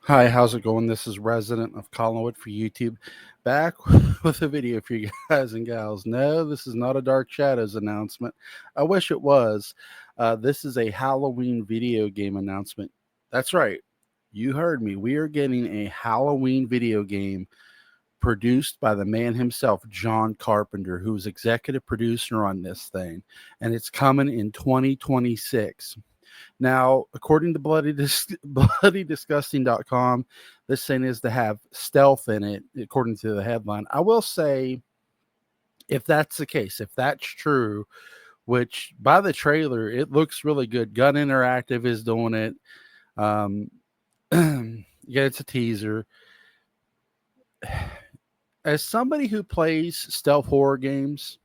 Hi, how's it going? This is Resident of Collinwood for YouTube, back with a video for you guys and gals. No, this is not a Dark Shadows announcement. I wish it was. This is a Halloween video game announcement. That's right. You heard me. We are getting a Halloween video game produced by the man himself, John Carpenter, who's executive producer on this thing, and it's coming in 2026. Now, according to bloodydisgusting.com, this thing is to have stealth in it, according to the headline. I will say, if that's the case, if that's true, which by the trailer, it looks really good. Gun Interactive is doing it. Um, yeah, it's a teaser. As somebody who plays stealth horror games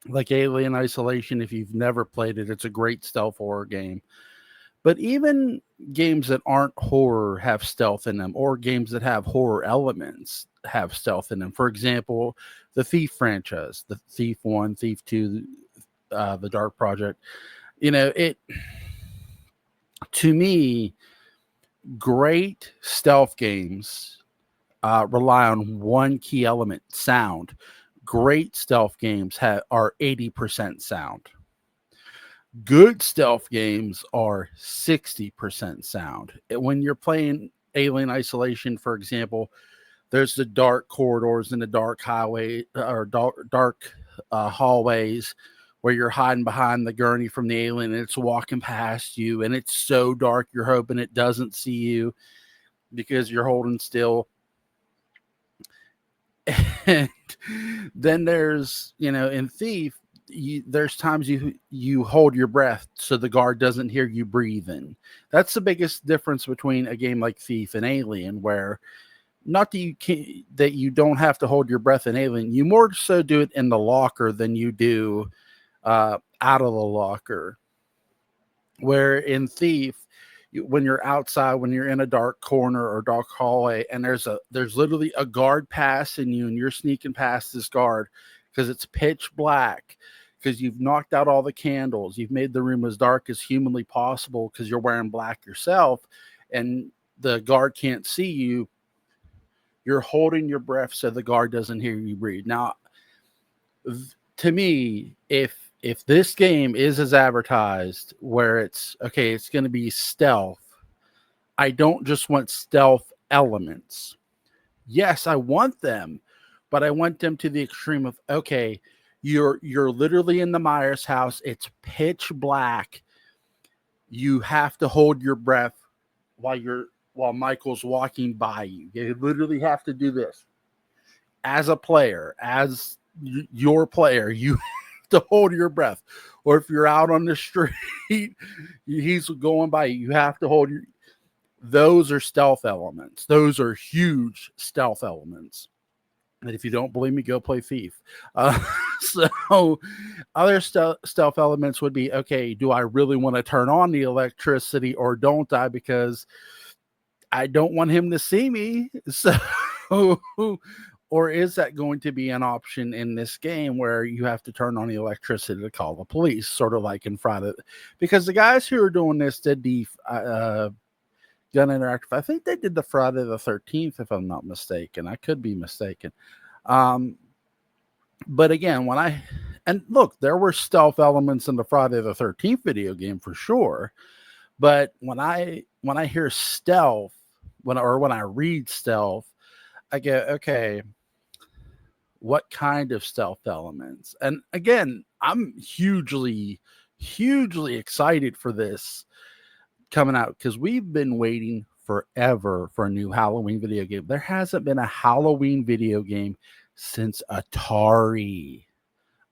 like Alien Isolation, if you've never played it, it's a great stealth horror game. But even games that aren't horror have stealth in them, or games that have horror elements have stealth in them. For example, the Thief franchise, the Thief 1, Thief 2, the Dark Project. It to me, great stealth games rely on one key element: sound. Great stealth games are 80% sound. Good stealth games are 60% sound. When you're playing Alien Isolation, for example, there's the dark corridors and the dark highway or dark hallways where you're hiding behind the gurney from the alien and it's walking past you, and it's so dark you're hoping it doesn't see you because you're holding still. And then there's, in Thief, there's times you hold your breath so the guard doesn't hear you breathing. That's the biggest difference between a game like Thief and Alien, where not that you don't have to hold your breath in Alien, you more so do it in the locker than you do out of the locker. Where in Thief, when you're outside, when you're in a dark corner or dark hallway, and there's literally a guard passing you, and you're sneaking past this guard because it's pitch black, because you've knocked out all the candles, you've made the room as dark as humanly possible because you're wearing black yourself, and the guard can't see you. You're holding your breath so the guard doesn't hear you breathe. Now, to me, if this game is as advertised, where it's okay, it's going to be stealth. I don't just want stealth elements. Yes, I want them, but I want them to the extreme of, okay, you're literally in the Myers house. It's pitch black. You have to hold your breath while Michael's walking by you. You literally have to do this as a player, as your player. You to hold your breath. Or if you're out on the street, he's going by you have to hold your. Those are stealth elements. Those are huge stealth elements. And if you don't believe me, go play Thief. So other stealth elements would be, okay, do I really want to turn on the electricity or don't I? Because I don't want him to see me. So or is that going to be an option in this game where you have to turn on the electricity to call the police, sort of like in Friday? Because the guys who are doing this did the Gun Interactive. I think they did the Friday the 13th, if I'm not mistaken. I could be mistaken. Um, but again, and look, there were stealth elements in the Friday the 13th video game for sure. But when I hear stealth, when I read stealth, I go, okay, what kind of stealth elements? And again, I'm hugely excited for this coming out because we've been waiting forever for a new Halloween video game. There hasn't been a Halloween video game since Atari.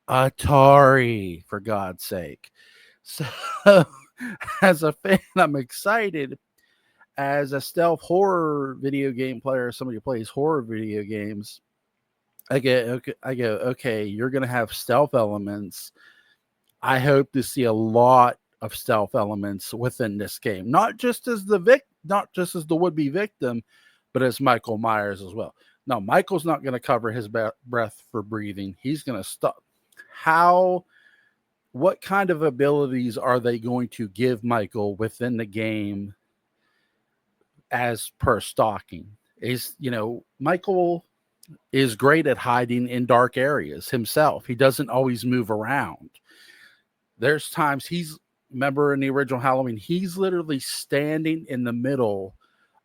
Atari, for God's sake. So, as a fan, I'm excited. As a stealth horror video game player, somebody who plays horror video games, okay, you're gonna have stealth elements. I hope to see a lot of stealth elements within this game, not just as the would-be victim, but as Michael Myers as well. Now, Michael's not going to cover his breath for breathing. He's going to stop. What kind of abilities are they going to give Michael within the game as per stalking. Is, Michael is great at hiding in dark areas himself. He doesn't always move around. There's times remember in the original Halloween, he's literally standing in the middle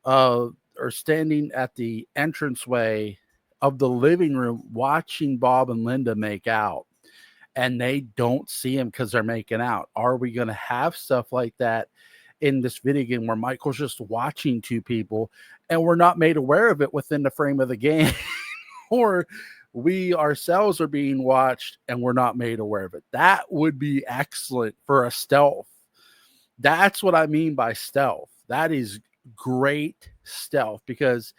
of, or standing at the entranceway of the living room watching Bob and Linda make out. And they don't see him because they're making out. Are we going to have stuff like that in this video game where Michael's just watching two people and we're not made aware of it within the frame of the game? Or we ourselves are being watched and we're not made aware of it? That would be excellent for a stealth. That's what I mean by stealth. That is great stealth, because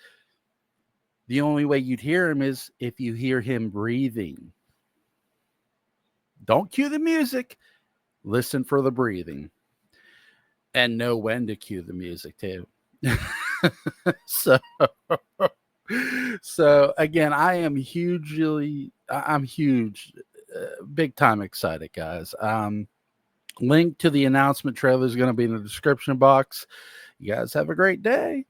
the only way you'd hear him is if you hear him breathing. Don't cue the music. Listen for the breathing. And know when to cue the music too. So again, I'm huge, big time excited, guys. Link to the announcement trailer is going to be in the description box. You guys have a great day.